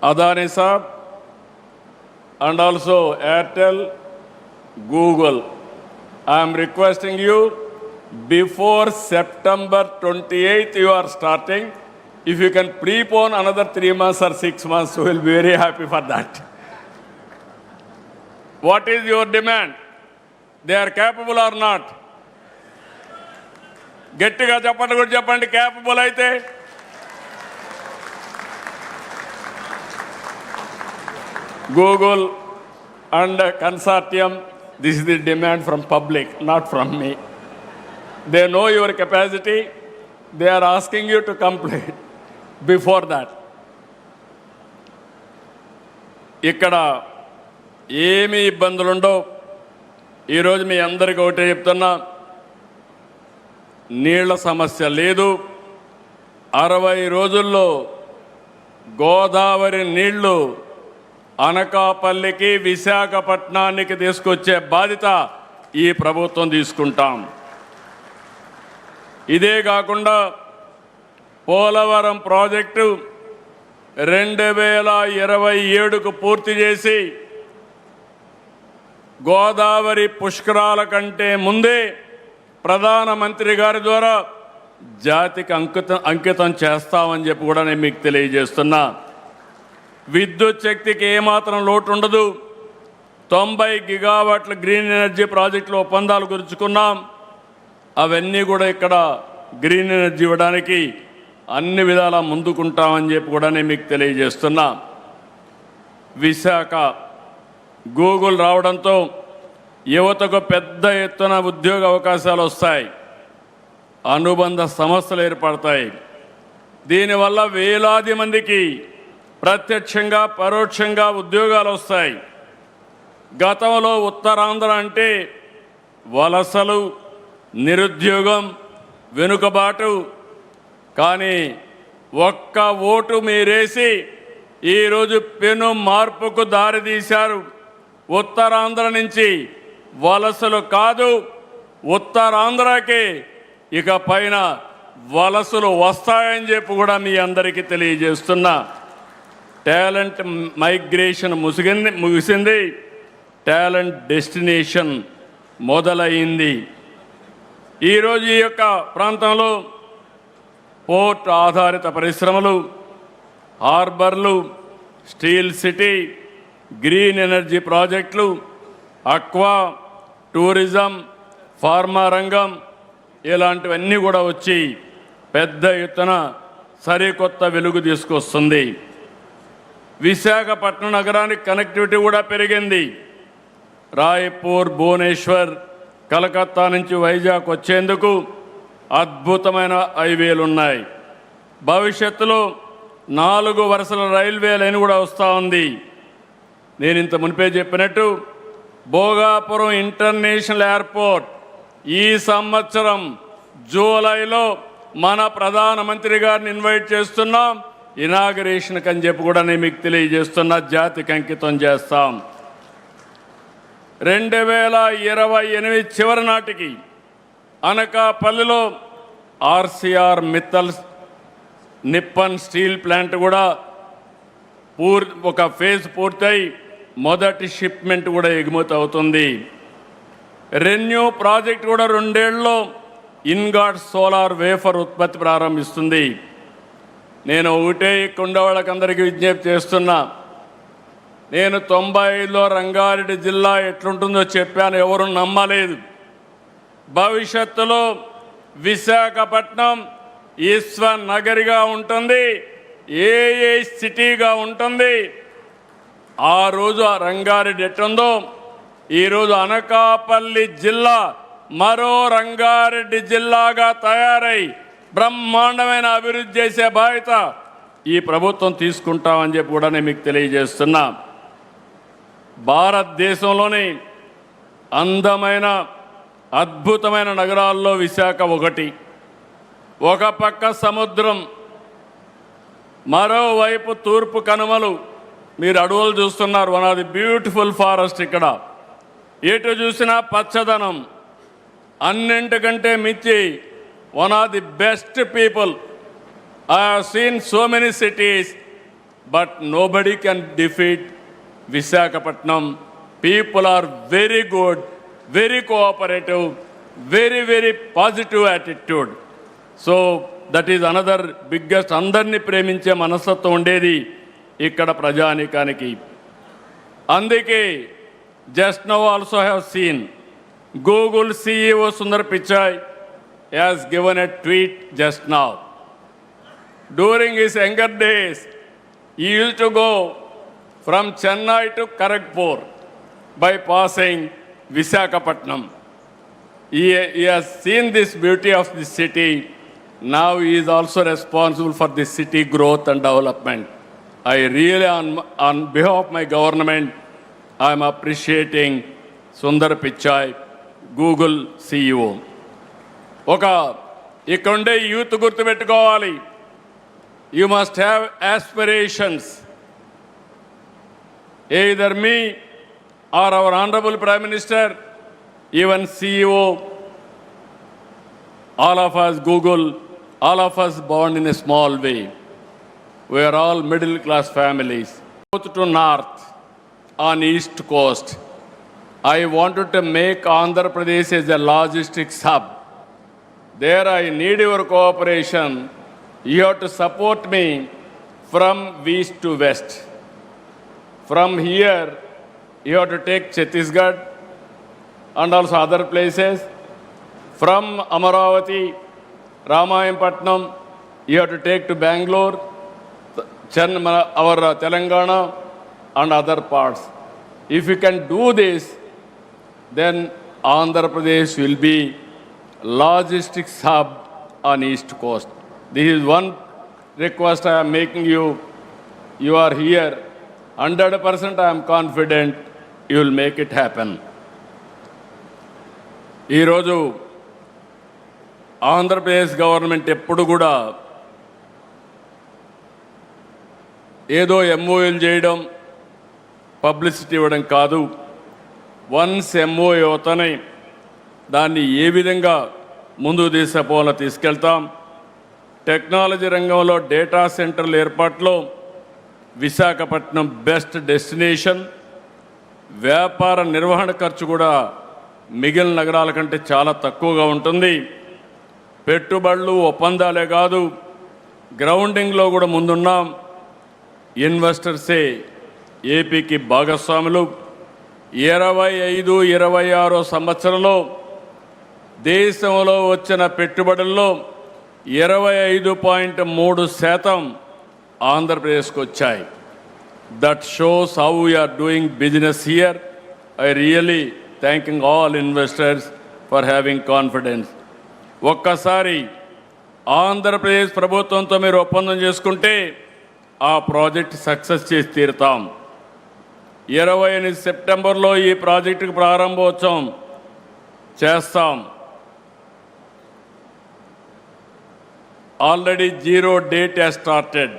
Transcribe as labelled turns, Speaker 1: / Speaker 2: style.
Speaker 1: Adani Saab, and also Airtel, Google. I am requesting you, before September 28th you are starting. If you can prepone another 3 months or 6 months, we will be very happy for that. What is your demand? They are capable or not? గట్టిగా చెప్పండి కూడా చెప్పండి, capable అయితే. Google and consortium, this is the demand from public, not from me. They know your capacity. They are asking you to complete before that. ఇక్కడ ఏమి ఇబ్బందులుండో ఈరోజు మీ అందరికీ ఒకటే చెప్తున్నా, నీళ్ల సమస్య లేదు. 60 రోజుల్లో గోదావరి నీళ్లు అనకాపల్లికి, విశాఖపట్నానికి తీసుకొచ్చే బాధ్యత ఈ ప్రభుత్వం తీసుకుంటాం. ఇదే కాకుండా పోలవరం ప్రాజెక్టు 2027కు పూర్తి చేసి గోదావరి పుష్కరాల కంటే ముందే ప్రధానమంత్రి గారి ద్వారా జాతికి అంకితం చేస్తామని చెప్పి కూడా నేను మీకు తెలియజేస్తున్నా. విద్యుత్ శక్తికి ఏమాత్రం లోటు ఉండదు. 90 గిగావాట్ల గ్రీన్ ఎనర్జీ ప్రాజెక్టులు ఒప్పందాలు కుదుర్చుకున్నాం. అవన్నీ కూడా ఇక్కడ గ్రీన్ ఎనర్జీ ఇవ్వడానికి అన్ని విధాలా ముందుకుంటామని చెప్పి కూడా నేను మీకు తెలియజేస్తున్నా. విశాఖ గూగుల్ రావడంతో యువతకు పెద్ద ఎత్తున ఉద్యోగ అవకాశాలు వస్తాయి, అనుబంధ సంస్థలు ఏర్పడతాయి. దీనివల్ల వేలాది మందికి ప్రత్యక్షంగా పరోక్షంగా ఉద్యోగాలు వస్తాయి. గతంలో ఉత్తరాంధ్ర అంటే వలసలు, నిరుద్యోగం, వెనుకబాటు. కానీ ఒక్క ఓటు మీరేసి ఈరోజు పెను మార్పుకు దారితీశారు. ఉత్తరాంధ్ర నుంచి వలసలు కాదు, ఉత్తరాంధ్రకి ఇక పైన వలసలు వస్తాయని చెప్పి కూడా మీ అందరికీ తెలియజేస్తున్నా. టాలెంట్ మైగ్రేషన్ ముగిసింది, టాలెంట్ డెస్టినేషన్ మొదలైంది. ఈరోజు ఈ యొక్క ప్రాంతంలో పోర్ట్ ఆధారిత పరిశ్రమలు, హార్బర్లు, స్టీల్ సిటీ, గ్రీన్ ఎనర్జీ ప్రాజెక్టులు, అక్వా, టూరిజం, ఫార్మా రంగం ఇలాంటివన్నీ కూడా వచ్చి పెద్ద ఎత్తున సరికొత్త వెలుగు తీసుకొస్తుంది. విశాఖపట్నం నగరానికి కనెక్టివిటీ కూడా పెరిగింది. రాయ్పూర్, భువనేశ్వర్, కలకత్తా నుంచి వైజాగ్ వచ్చేందుకు అద్భుతమైన హైవేలు ఉన్నాయి. భవిష్యత్తులో 4 వరుసల రైల్వే లైన్ కూడా వస్తూ ఉంది. నేను ఇంత మునిపే చెప్పినట్టు భోగాపురం ఇంటర్నేషనల్ ఎయిర్పోర్ట్ ఈ సంవత్సరం జూలైలో మన ప్రధానమంత్రి గారిని ఇన్వైట్ చేస్తున్నాం. ఇనాగరేషన్కి అని చెప్పి కూడా నేను మీకు తెలియజేస్తున్నా. జాతికి అంకితం చేస్తాం. 2028 చివరి నాటికి అనకాపల్లిలో RCR Mittal Nippon steel plant కూడా ఒక ఫేజ్ పూర్తయి మొదటి షిప్మెంట్ కూడా ఎగుమతి అవుతుంది. రెన్యూ ప్రాజెక్ట్ కూడా 2 ఏళ్లలో ఇన్గాట్ సోలార్ వేఫర్ ఉత్పత్తి ప్రారంభిస్తుంది. నేను ఒకటే ఇక్కడ వాళ్ళకందరికీ విజ్ఞప్తి చేస్తున్నా. నేను 95లో రంగారెడ్డి జిల్లా ఎట్లుంటుందో చెప్పాను, ఎవరు నమ్మలేదు. భవిష్యత్తులో విశాఖపట్నం ఈశ్వ నగరిగా ఉంటుంది, ఏ సిటీగా ఉంటుంది. ఆ రోజు ఆ రంగారెడ్డి ఎట్టుందో ఈరోజు అనకాపల్లి జిల్లా మరో రంగారెడ్డి జిల్లాగా తయారై బ్రహ్మాండమైన అభివృద్ధి చేసే బాధ్యత ఈ ప్రభుత్వం తీసుకుంటామని చెప్పి కూడా నేను మీకు తెలియజేస్తున్నా. భారతదేశంలోని అందమైన అద్భుతమైన నగరాల్లో విశాఖ ఒకటి. ఒక పక్క సముద్రం, మరోవైపు తూర్పు కనుమలు. మీరు అడవులు చూస్తున్నారు, one of the beautiful forest. ఇక్కడ ఎటు చూసినా పచ్చదనం. అన్నింటికంటే మించి one of the best people. I have seen so many cities but nobody can defeat Visakhapatnam. People are very good, very cooperative, very, very positive attitude. So that is another biggest అందరినీ ప్రేమించే మనస్తత్వం ఉండేది ఇక్కడ ప్రజానీకానికి. అందుకే just now also have seen Google CEO Sundar Pichai has given a tweet just now. During his younger days, he used to go from Chennai to Kharagpur by passing Visakhapatnam. He has seen this beauty of the city. Now he is also responsible for the city growth and development. I really, on behalf of my government, I am appreciating Sundar Pichai, Google CEO. ఇక్కడుండే youth గుర్తుపెట్టుకోవాలి. You must have aspirations. Either me or our Honorable Prime Minister, even CEO, all of us, Google, all of us born in a small way. We are all middle class families. South to north, on east coast, I wanted to make Andhra Pradesh as a logistics hub. There I need your cooperation. You have to support me from east to west. From here, you have to take Chhattisgarh and also other places. From Amaravati, Ramayanpatnam, you have to take to Bangalore, our Telangana and other parts. If you can do this, then Andhra Pradesh will be logistics hub on east coast. This is one request I am making you. You are here. 100% I am confident you will make it happen. ఈరోజు Andhra Pradesh government ఎప్పుడు కూడా ఏదో ఎంఓయూలు చేయడం, publicity ఇవ్వడం కాదు. Once MoU అవుతానే దాన్ని ఏ విధంగా ముందుకు తీసుకుపోవాలో తీసుకెళ్తాం. టెక్నాలజీ రంగంలో డేటా సెంటర్ల ఏర్పాటులో విశాఖపట్నం బెస్ట్ డెస్టినేషన్. వ్యాపార నిర్వహణ ఖర్చు కూడా మిగిలిన నగరాల కంటే చాలా తక్కువగా ఉంటుంది. పెట్టుబడులు ఒప్పందాలే కాదు, గ్రౌండింగ్లో కూడా ముందున్నాం. ఇన్వెస్టర్సే ఏపీకి భాగస్వాములు. 25-26 సంవత్సరంలో దేశంలో వచ్చిన పెట్టుబడుల్లో 25.3% ఆంధ్రప్రదేశ్కి వచ్చాయి. That shows how we are doing business here. I really thanking all investors for having confidence. ఒక్కసారి ఆంధ్రప్రదేశ్ ప్రభుత్వంతో మీరు ఒప్పందం చేసుకుంటే ఆ ప్రాజెక్ట్ సక్సెస్ చేసి తీరుతాం. 28 సెప్టెంబర్లో ఈ ప్రాజెక్టుకు ప్రారంభోత్సవం చేస్తాం. Already 0 date has started.